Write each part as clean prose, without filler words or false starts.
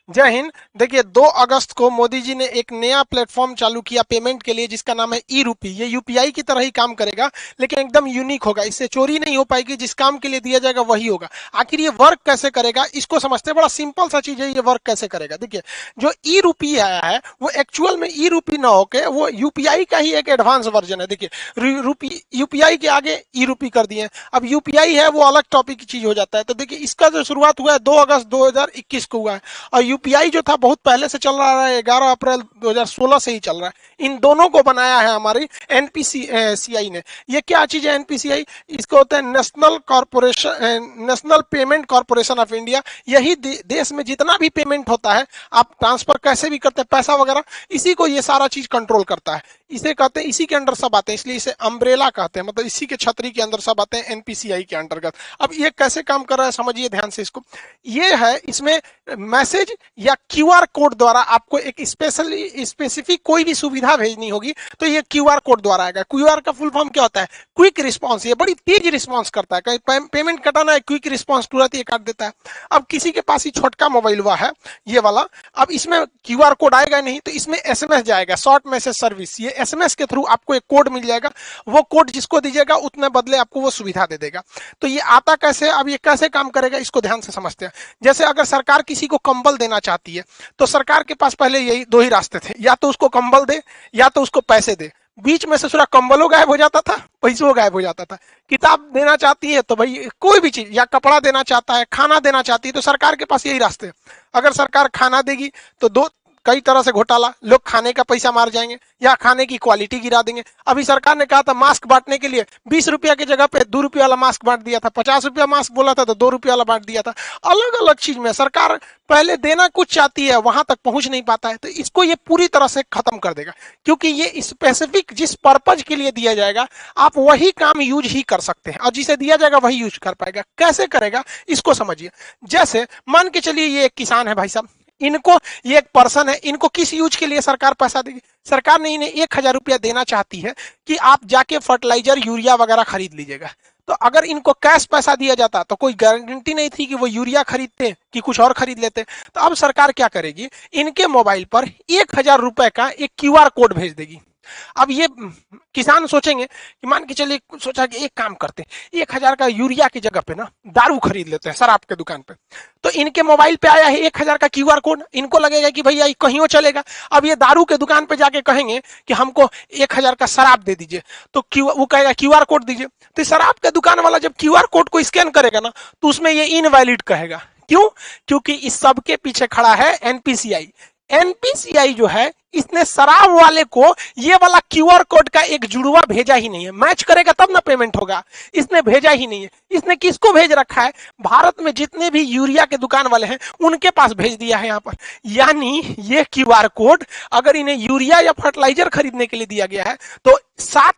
जय हिंद। देखिए 2 अगस्त को मोदी जी ने एक नया प्लेटफॉर्म चालू किया पेमेंट के लिए, जिसका नाम है ई रूपी। ये यूपीआई की तरह ही काम करेगा, लेकिन एकदम यूनिक होगा। इससे चोरी नहीं हो पाएगी, जिस काम के लिए दिया जाएगा वही होगा। आखिर ये वर्क कैसे करेगा, इसको समझते हैं। बड़ा सिंपल सा चीज है, ये वर्क कैसे करेगा। देखिए, जो ई रूपी आया है वो एक्चुअल में ई रूपी ना होके वो यूपीआई का ही एक एडवांस वर्जन है। देखिए, रूपी यूपीआई के आगे ई रूपी कर दिए। अब यूपीआई है वो अलग टॉपिक की चीज हो जाता है। तो देखिए, इसका जो शुरुआत हुआ है 2 अगस्त 2021 को हुआ है, और यूपीआई जो था बहुत पहले से चल रहा है, 11 अप्रैल 2016 से ही चल रहा है। इन दोनों को बनाया है हमारी एनपीसीआई ने। ये क्या चीज है एनपीसीआई? इसको होता है national payment corporation of India. यही देश में जितना भी पेमेंट होता है, आप ट्रांसफर कैसे भी करते हैं पैसा वगैरह, इसी को ये सारा चीज कंट्रोल करता है। इसे कहते हैं, इसी के अंडर सब आते हैं, इसलिए इसे अम्ब्रेला कहते हैं। मतलब इसी के छतरी के अंदर सब आते हैं एनपीसीआई के अंतर्गत। अब ये कैसे काम कर रहा है समझिए ध्यान से इसको। ये है, इसमें मैसेज या क्यूआर कोड द्वारा आपको एक स्पेसिफिक कोई भी सुविधा भेजनी होगी, तो ये क्यूआर कोड द्वारा आएगा। क्यूआर का फुल फॉर्म क्या होता है? Quick response. ये बड़ी तेज रिस्पॉन्स करता है। कहीं पेमेंट कटाना है, क्विक रिस्पॉन्स तुरंत ये काट देता है। अब किसी के पास ही छोटका मोबाइल हुआ है ये वाला, अब इसमें क्यूआर कोड आएगा नहीं, तो इसमें एसएमएस जाएगा, शॉर्ट मैसेज सर्विस। ये एसएमएस के थ्रू आपको एक कोड मिल जाएगा। वो कोड जिसको दीजिएगा उतने बदले आपको वो सुविधा दे देगा। तो ये आता कैसे, अब ये कैसे काम करेगा इसको ध्यान से समझते हैं। जैसे अगर सरकार किसी को कंबल देना चाहती है, तो सरकार के पास पहले यही 2 ही रास्ते थे, या तो उसको कंबल दे या तो उसको पैसे दे। बीच में से पूरा कंबलों गायब हो जाता था, पैसों गायब हो जाता था। किताब देना चाहती है तो भाई कोई भी चीज, या कपड़ा देना चाहता है, खाना देना चाहती है, तो सरकार के पास यही रास्ते हैं। अगर सरकार खाना देगी तो कई तरह से घोटाला, लोग खाने का पैसा मार जाएंगे या खाने की क्वालिटी गिरा देंगे। अभी सरकार ने कहा था मास्क बांटने के लिए 20 रुपया की जगह पे 2 रुपया वाला मास्क बांट दिया था, 50 रुपया मास्क बोला था तो 2 रुपया वाला बांट दिया था। अलग अलग चीज में सरकार पहले देना कुछ चाहती है, वहां तक पहुंच नहीं पाता है। तो इसको ये पूरी तरह से खत्म कर देगा, क्योंकि ये स्पेसिफिक जिस पर्पज के लिए दिया जाएगा आप वही काम यूज ही कर सकते हैं, और जिसे दिया जाएगा वही यूज कर पाएगा। कैसे करेगा इसको समझिए। जैसे मान के चलिए ये एक किसान है भाई साहब, इनको, ये एक पर्सन है, इनको किस यूज के लिए सरकार पैसा देगी? सरकार ने इन्हें 1000 रुपया देना चाहती है कि आप जाके फर्टिलाइजर यूरिया वगैरह खरीद लीजिएगा। तो अगर इनको कैश पैसा दिया जाता तो कोई गारंटी नहीं थी कि वो यूरिया खरीदते कि कुछ और खरीद लेते। तो अब सरकार क्या करेगी, इनके मोबाइल पर 1000 रुपए का एक क्यूआर कोड भेज देगी। अब ये किसान सोचेंगे कि मान के चलिए, सोचा कि एक काम करते हैं, 1000 का यूरिया की जगह पे ना दारू खरीद लेते हैं शराब के दुकान पे। तो इनके मोबाइल पे आया है 1000 का क्यूआर कोड, इनको लगेगा कि भैया कहीं चलेगा। अब ये दारू के दुकान पे जाके कहेंगे कि हमको 1000 का शराब दे दीजिए, तो वो कहेगा क्यूआर कोड दीजिए। तो शराब के दुकान वाला जब क्यूआर कोड को स्कैन करेगा ना, तो उसमें ये इनवैलिड कहेगा। क्यों? क्योंकि इस सब के पीछे खड़ा है एनपीसीआई। एनपीसीआई जो है, इसने शराब वाले को ये वाला क्यूआर कोड का एक जुड़वा भेजा ही नहीं है। मैच करेगा तब ना पेमेंट होगा, इसने भेजा ही नहीं है। इसने किसको भेज रखा है? भारत में जितने भी यूरिया के दुकान वाले हैं उनके पास भेज दिया है यहाँ पर। यानी ये क्यूआर कोड अगर इन्हें यूरिया या फर्टिलाइजर खरीदने के लिए दिया गया है, तो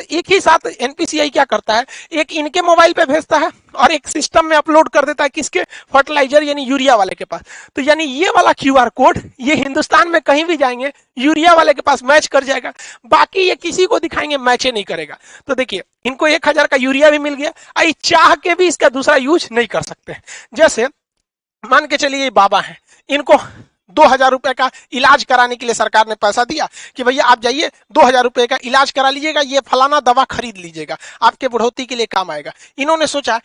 एक ही साथ एनपीसीआई क्या करता है, एक इनके मोबाइल पे भेजता है और एक सिस्टम में अपलोड कर देता है, किसके? फर्टिलाइजर यानी यूरिया वाले के पास। तो यानी ये वाला क्यूआर कोड ये हिंदुस्तान में कहीं भी जाएंगे यूरिया वाले के पास मैच कर जाएगा, बाकी ये किसी को दिखाएंगे मैच नहीं करेगा। तो देखिए, इनको 1000 का यूरिया भी मिल गया, आई चाह के भी इसका दूसरा यूज नहीं कर सकते। जैसे मान के चलिए ये बाबा है, इनको 2000 रुपए का इलाज कराने के लिए सरकार ने पैसा दिया कि भैया आप जाइए 2000 रुपए का इलाज करा लीजिएगा, ये फलाना दवा खरीद लीजिएगा, आपके बुढ़ौती के लिए काम आएगा। इन्होंने सोचा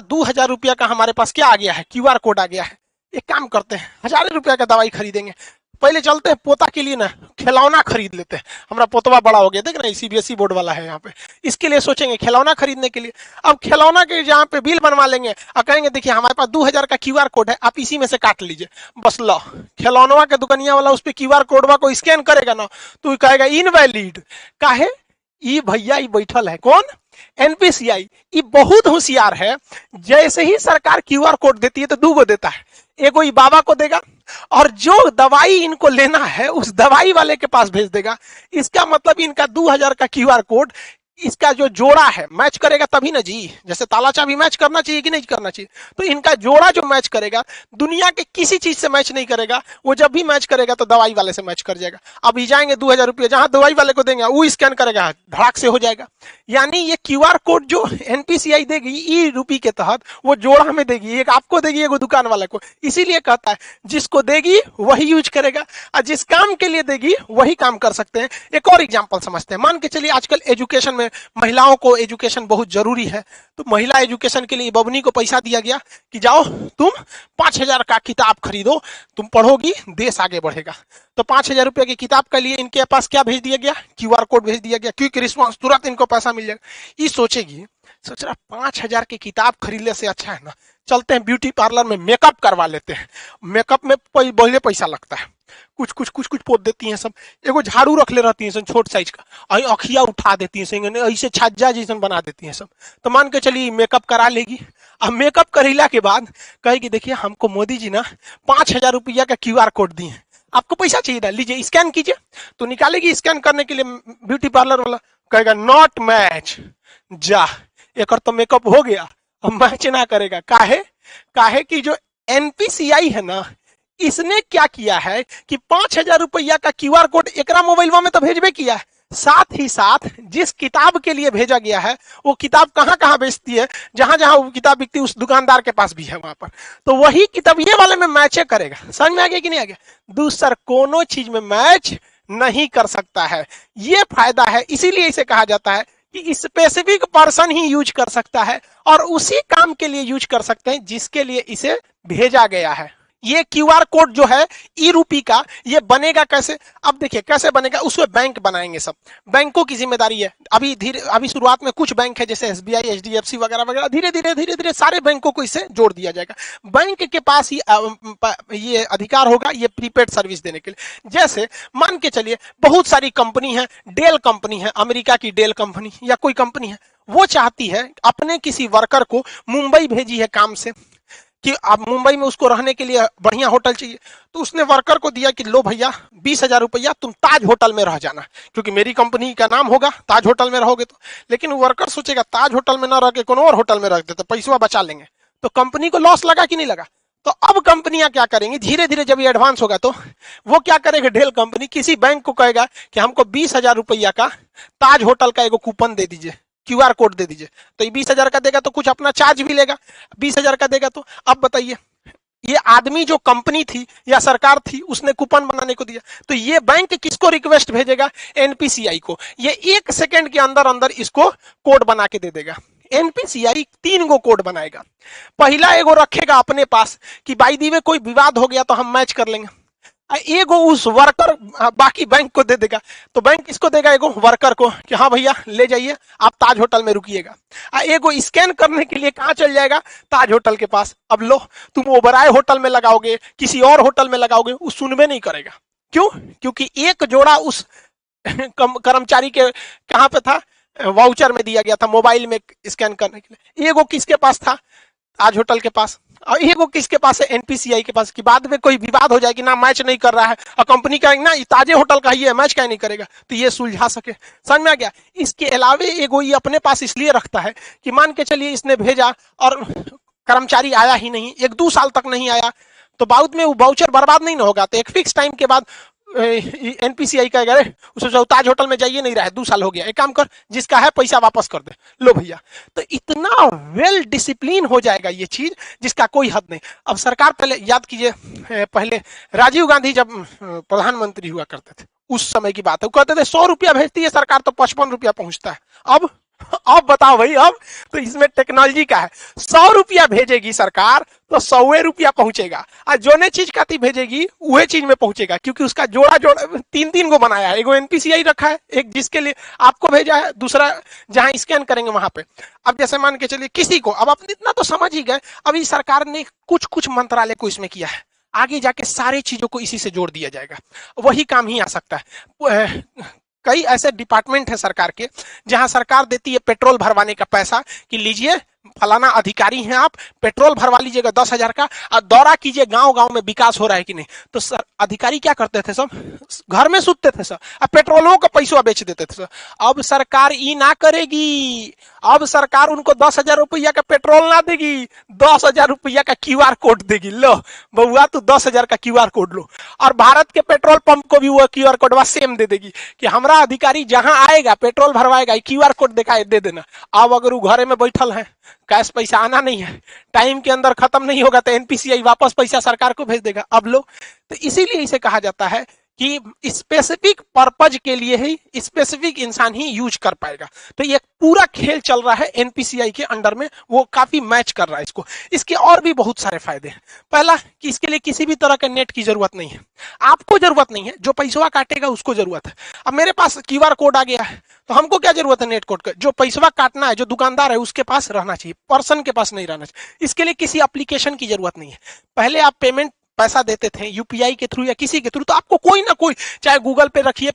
2000 रुपया का हमारे पास क्या आ गया है, क्यूआर कोड आ गया है। एक काम करते हैं, 1000 रुपया का दवाई खरीदेंगे, पहले चलते हैं पोता के लिए ना खिलौना खरीद लेते हैं। हमारा पोतवा बड़ा हो गया, देख रहे हैं सीबीएसई बोर्ड वाला है यहाँ पे, इसके लिए सोचेंगे खिलौना खरीदने के लिए। अब खिलौना के जहाँ पे बिल बनवा लेंगे और कहेंगे देखिए हमारे पास 2000 का क्यूआर कोड है, आप इसी में से काट लीजिए, बस लो। खिलौनवा के दुकानिया वाला उस पर क्यूआर कोडवा को स्कैन करेगा ना, तो कहेगा इनवैलिड। काहे? ई भैया ई बैठल है कौन? एनपीसीआई। ये बहुत होशियार है। जैसे ही सरकार क्यूआर कोड देती है तो 2 गो देता है, एगो ई बाबा को देगा और जो दवाई इनको लेना है उस दवाई वाले के पास भेज देगा। इसका मतलब इनका 2000 का क्यूआर कोड इसका जो जोड़ा है मैच करेगा तभी ना जी, जैसे ताला चाबी मैच करना चाहिए कि नहीं करना चाहिए, तो इनका जोड़ा जो मैच करेगा दुनिया के किसी चीज से मैच नहीं करेगा। वो जब भी मैच करेगा तो दवाई वाले से मैच कर जाएगा। अब जाएंगे 2000 रुपये जहां दवाई वाले को देंगे वो स्कैन करेगा, धड़ाक से हो जाएगा। यानी ये क्यूआर कोड जो एनपीसीआई देगी ई रूपी के तहत वो जोड़ा में देगी, एक आपको देगी एक दुकान वाले को। इसीलिए कहता है जिसको देगी वही यूज करेगा और जिस काम के लिए देगी वही काम कर सकते हैं। एक और एग्जांपल समझते हैं। मान के चलिए आजकल एजुकेशन में महिलाओं को एजुकेशन बहुत जरूरी है, तो महिला एजुकेशन के लिए बबनी को पैसा दिया गया कि जाओ तुम 5000 का किताब खरीदो, तुम पढ़ोगी देश आगे बढ़ेगा। तो 5000 रुपये की किताब के लिए इनके पास क्या भेज दिया गया, क्यूआर कोड भेज दिया गया, क्विक रिस्पॉन्स, तुरंत इनको पैसा मिल जाएगा। ये सोचेगी, सोच रहा 5000 की किताब खरीदने से अच्छा है ना चलते हैं ब्यूटी पार्लर में मेकअप करवा लेते हैं। मेकअप में बहुत पैसा लगता है, कुछ पोत देती हैं सब, एगो झाड़ू रख ले रहती हैं सब छोट साइज का, अखिया उठा देती हैं ऐसे छज्जा जैसन बना देती हैं सब। तो मान के चलिए मेकअप करा लेगी। अब मेकअप करेला के बाद कहेगी देखिए हमको मोदी जी ना 5000 रुपया का क्यूआर कोड दिए हैं, आपको पैसा चाहिए था, लीजिए स्कैन कीजिए। तो निकालेगी स्कैन करने के लिए, ब्यूटी पार्लर वाला कहेगा नॉट मैच, जा एक तो मेकअप हो गया, अब मैच ना करेगा। काहे कि जो एनपीसीआई है ना इसने क्या किया है कि 5000 रुपया का क्यूआर कोड एकरा मोबाइल में तो भेजबे किया है, साथ ही साथ जिस किताब के लिए भेजा गया है वो किताब कहां कहां बेचती है, जहां जहां वो किताब बिकती है उस दुकानदार के पास भी है वहां पर, तो वही किताब ये वाले में मैच करेगा। समझ में आ गया कि नहीं आ गया? दूसर कोनो चीज में मैच नहीं कर सकता है, ये फायदा है। इसीलिए इसे कहा जाता है कि स्पेसिफिक पर्सन ही यूज कर सकता है और उसी काम के लिए यूज कर सकते हैं जिसके लिए इसे भेजा गया है। ये क्यूआर कोड जो है ई रूपी का, ये बनेगा कैसे? अब देखिए कैसे बनेगा, उसमें बैंक बनाएंगे, सब बैंकों की जिम्मेदारी है। अभी शुरुआत में कुछ बैंक है जैसे एसबीआई, एचडीएफसी वगैरह वगैरह, धीरे धीरे सारे बैंकों को इससे जोड़ दिया जाएगा। बैंक के पास ही ये अधिकार होगा ये प्रीपेड सर्विस देने के लिए। जैसे मान के चलिए बहुत सारी कंपनी है, डेल कंपनी है, अमेरिका की डेल कंपनी या कोई कंपनी है, वो चाहती है अपने किसी वर्कर को मुंबई भेजी है काम से कि अब मुंबई में उसको रहने के लिए बढ़िया होटल चाहिए, तो उसने वर्कर को दिया कि लो भैया 20,000 रुपया तुम ताज होटल में रह जाना, क्योंकि मेरी कंपनी का नाम होगा, ताज होटल में रहोगे तो। लेकिन वर्कर सोचेगा ताज होटल में ना रह के कोनो और होटल में रख देते, पैसा बचा लेंगे, तो कंपनी को लॉस लगा कि नहीं लगा? तो अब कंपनियां क्या करेंगी, धीरे धीरे जब ये एडवांस होगा तो वो क्या करेगा, डेल कंपनी किसी बैंक को कहेगा कि हमको 20,000 रुपया का ताज होटल का एगो कूपन दे दीजिए, क्यूआर कोड दे दीजिए। तो ये 20,000 का देगा तो कुछ अपना चार्ज भी लेगा, 20,000 का देगा तो। अब बताइए ये आदमी जो कंपनी थी या सरकार थी उसने कूपन बनाने को दिया, तो ये बैंक किसको रिक्वेस्ट भेजेगा, एनपीसीआई को। ये 1 सेकंड के अंदर अंदर इसको कोड बना के दे देगा। एनपीसीआई 3 गो कोड बनाएगा। पहला एगो रखेगा अपने पास कि बाई दी वे कोई विवाद हो गया तो हम मैच कर लेंगे, एगो उस वर्कर बाकी बैंक को दे देगा। तो बैंक किसको देगा, एगो वर्कर को कि हाँ भैया ले जाइए आप ताज होटल में रुकिएगा। एगो स्कैन करने के लिए कहां चल जाएगा, ताज होटल के पास। अब लो तुम ओबराय होटल में लगाओगे, किसी और होटल में लगाओगे, वो सुनबे नहीं करेगा। क्यों? क्योंकि एक जोड़ा उस कर्मचारी के कहां पे था, वाउचर में दिया गया था मोबाइल में स्कैन करने के लिए। एगो किसके पास था, ताज होटल के पास, और एगो किसके पास है, एनपीसीआई के पास, कि बाद में कोई विवाद हो जाए कि ना मैच नहीं कर रहा है और कंपनी का ना ताजे होटल का ही है, मैच क्या नहीं करेगा, तो ये सुलझा सके। समझ में आ गया? इसके अलावे एगो ये अपने पास इसलिए रखता है कि मान के चलिए इसने भेजा और कर्मचारी आया ही नहीं, 1-2 साल तक नहीं आया, तो बाद में वो वाउचर बर्बाद नहीं ना होगा। तो एक फिक्स टाइम के बाद एनपीसीआई कहेगा अरे उसे ताज होटल में जाइए, नहीं रहा है, 2 साल हो गया, एक काम कर जिसका है पैसा वापस कर दे, लो भैया। तो इतना वेल डिसिप्लिन हो जाएगा ये चीज जिसका कोई हद नहीं। अब सरकार पहले याद कीजिए, पहले राजीव गांधी जब प्रधानमंत्री हुआ करते थे उस समय की बात है, वो कहते थे 100 रुपया भेजती है सरकार तो 55 रुपया पहुंचता है। अब बताओ भाई, अब तो इसमें टेक्नोलॉजी का है, 100 रुपया भेजेगी सरकार तो 100 रुपया पहुंचेगा, और जो ने चीज काती भेजेगी वही चीज में पहुंचेगा, क्योंकि उसका जोड़ा 3 गो बनाया है। एगो एनपीसीआई रखा है, एक जिसके लिए आपको भेजा है, दूसरा जहां स्कैन करेंगे वहां पे। अब जैसे मान के चलिए किसी को, अब आप इतना तो समझ ही गए, अभी सरकार ने कुछ मंत्रालय को इसमें किया है, आगे जाके सारी चीजों को इसी से जोड़ दिया जाएगा, वही काम ही आ सकता है। कई ऐसे डिपार्टमेंट है सरकार के जहां सरकार देती है पेट्रोल भरवाने का पैसा कि लीजिए फलाना अधिकारी हैं आप, पेट्रोल भरवा लीजिएगा 10,000 का और दौरा कीजिए गांव गांव में विकास हो रहा है कि नहीं। तो सर अधिकारी क्या करते थे, सब घर में सुतते थे सर, अब पेट्रोलों का पैसा बेच देते थे सर। अब सरकार ये ना करेगी, अब सरकार उनको 10,000 रुपया का पेट्रोल ना देगी, 10,000 रुपया का QR कोड देगी। लो बउआ तू 10,000 का QR कोड लो, और भारत के पेट्रोल पंप को भी वो QR कोड सेम दे देगी कि हमारा अधिकारी जहां आएगा पेट्रोल भरवाएगा, QR कोड दिखाए दे देना। अब अगर वो घरे में बैठल है, कैश पैसा आना नहीं है, टाइम के अंदर खत्म नहीं होगा, तो NPCI वापस पैसा सरकार को भेज देगा। अब लो, तो इसीलिए इसे कहा जाता है कि स्पेसिफिक पर्पज के लिए ही स्पेसिफिक इंसान ही यूज कर पाएगा। तो ये पूरा खेल चल रहा है NPCI के अंडर में, वो काफी मैच कर रहा है इसको। इसके और भी बहुत सारे फायदे हैं। पहला कि इसके लिए किसी भी तरह के नेट की जरूरत नहीं है, आपको जरूरत नहीं है, जो पैसा काटेगा उसको जरूरत है। अब मेरे पास QR कोड आ गया है, तो हमको क्या जरूरत है नेट कोड का, जो पैसा काटना है, जो दुकानदार है उसके पास रहना चाहिए, पर्सन के पास नहीं रहना चाहिए। इसके लिए किसी एप्लीकेशन की जरूरत नहीं है। पहले आप पेमेंट पैसा देते थे UPI के थ्रू या किसी के थ्रू, तो आपको कोई ना कोई, चाहे गूगल पे रखिए,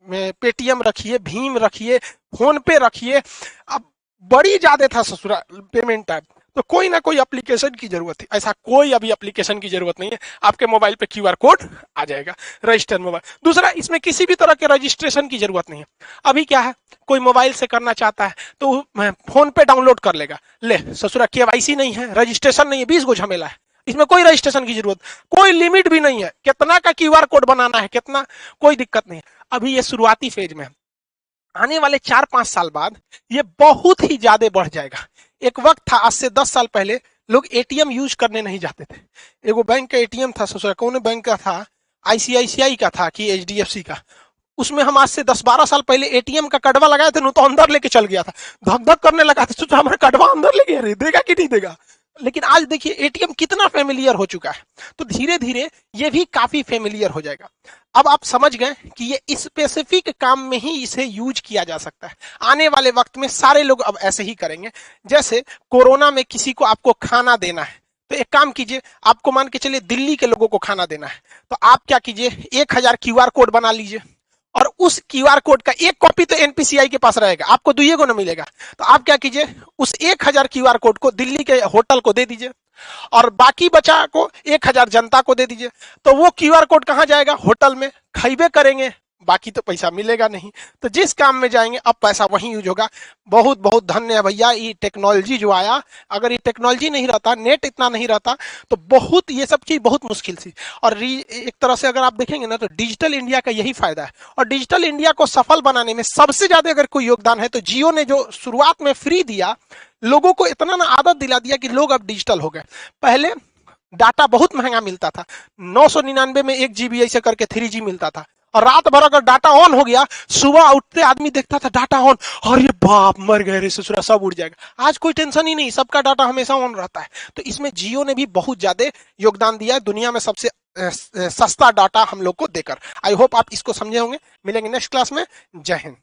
पेटीएम रखिए, भीम रखिए, फोन पे रखिए, अब बड़ी ज्यादा था ससुरा पेमेंट ऐप, तो कोई ना कोई एप्लीकेशन की जरूरत है। ऐसा कोई अभी एप्लीकेशन की जरूरत नहीं है, आपके मोबाइल पे QR कोड आ जाएगा, रजिस्टर मोबाइल। दूसरा, इसमें किसी भी तरह के रजिस्ट्रेशन की जरूरत नहीं है। अभी क्या है, कोई मोबाइल से करना चाहता है तो फोन पे डाउनलोड कर लेगा, ले ससुरा KYC नहीं है, रजिस्ट्रेशन नहीं है, 20 गो झमेला है। इसमें कोई रजिस्ट्रेशन की जरूरत, कोई लिमिट भी नहीं है, कितना का QR कोड बनाना है, कितना, कोई दिक्कत नहीं है। अभी ये शुरुआती फेज में, आने वाले 4-5 साल बाद ये बहुत ही ज्यादा बढ़ जाएगा। एक वक्त था, आज से 10 साल पहले लोग ATM यूज करने नहीं जाते थे। एगो बैंक का ATM था ससुरा, कौन बैंक का था, ICICI का था कि HDFC का, उसमें हम आज से 10-12 साल पहले ATM का कड़वा लगाए थे, तो अंदर लेके चल गया था, धक धक करने लगा था, सोचा हमारा कड़वा अंदर ले गया, देगा कि नहीं देगा। लेकिन आज देखिए ATM कितना फेमिलियर हो चुका है, तो धीरे धीरे ये भी काफी फेमिलियर हो जाएगा। अब आप समझ गए कि ये स्पेसिफिक काम में ही इसे यूज किया जा सकता है। आने वाले वक्त में सारे लोग अब ऐसे ही करेंगे। जैसे कोरोना में किसी को आपको खाना देना है, तो एक काम कीजिए, आपको मान के चलिए दिल्ली के लोगों को खाना देना है, तो आप क्या कीजिए, 1000 QR कोड बना लीजिए, और उस QR कोड का एक कॉपी तो NPCI के पास रहेगा, आपको दुइये को ना मिलेगा। तो आप क्या कीजिए, उस 1000 QR कोड को दिल्ली के होटल को दे दीजिए, और बाकी बचा को 1000 जनता को दे दीजिए। तो वो QR कोड कहां जाएगा, होटल में, खइबे करेंगे, बाकी तो पैसा मिलेगा नहीं। तो जिस काम में जाएंगे अब पैसा वहीं यूज होगा। बहुत बहुत धन्य है भैया ये टेक्नोलॉजी जो आया। अगर ये टेक्नोलॉजी नहीं रहता, नेट इतना नहीं रहता, तो बहुत ये सब चीज बहुत मुश्किल थी। और एक तरह से अगर आप देखेंगे ना, तो डिजिटल इंडिया का यही फायदा है। और डिजिटल इंडिया को सफल बनाने में सबसे ज्यादा अगर कोई योगदान है तो जियो ने, जो शुरुआत में फ्री दिया, लोगों को इतना ना आदत दिला दिया कि लोग अब डिजिटल हो गए। पहले डाटा बहुत महंगा मिलता था, 999 में 1 GB ऐसे करके 3G मिलता था, और रात भर अगर डाटा ऑन हो गया, सुबह उठते आदमी देखता था डाटा ऑन, और ये बाप मर गए रे ससुरा, सब उड़ जाएगा। आज कोई टेंशन ही नहीं, सबका डाटा हमेशा ऑन रहता है। तो इसमें जियो ने भी बहुत ज्यादा योगदान दिया है, दुनिया में सबसे सस्ता डाटा हम लोग को देकर। आई होप आप इसको समझे होंगे। मिलेंगे नेक्स्ट क्लास में। जय हिंद।